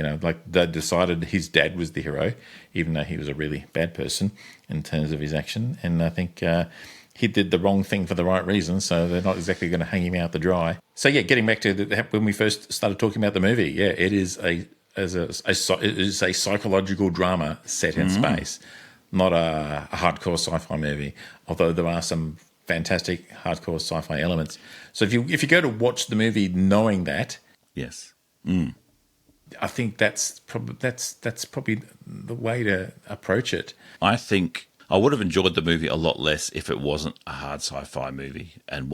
They decided his dad was the hero, even though he was a really bad person in terms of his action. And I think he did the wrong thing for the right reason, so they're not exactly going to hang him out to dry. So, getting back to when we first started talking about the movie, it is a psychological drama set in space, not a hardcore sci-fi movie, although there are some fantastic hardcore sci-fi elements. So if you go to watch the movie knowing that, yes, I think that's probably the way to approach it. I think I would have enjoyed the movie a lot less if it wasn't a hard sci-fi movie and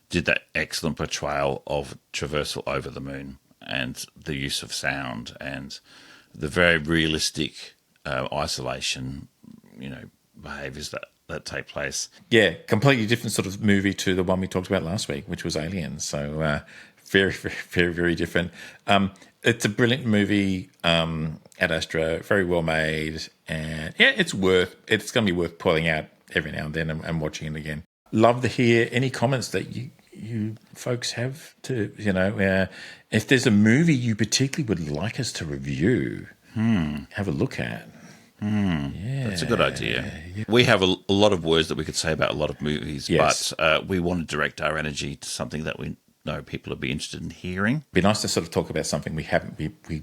did that excellent portrayal of traversal over the moon and the use of sound and the very realistic isolation, behaviours that take place. Yeah, completely different sort of movie to the one we talked about last week, which was Alien. So very, very, very, very different. It's a brilliant movie, Ad Astra, very well made, and it's going to be worth pulling out every now and then and watching it again. Love to hear any comments that you folks have to, if there's a movie you particularly would like us to review, have a look at. Yeah, That's a good idea. We have a lot of words that we could say about a lot of movies, Yes. but we want to direct our energy to something that we know people would be interested in hearing. It'd be nice to sort of talk about something we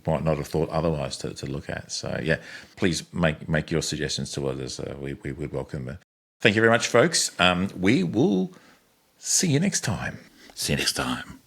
might not have thought otherwise to look at. So yeah, please make your suggestions to others. We would welcome them. Thank you very much, folks. We will see you next time. See you next time.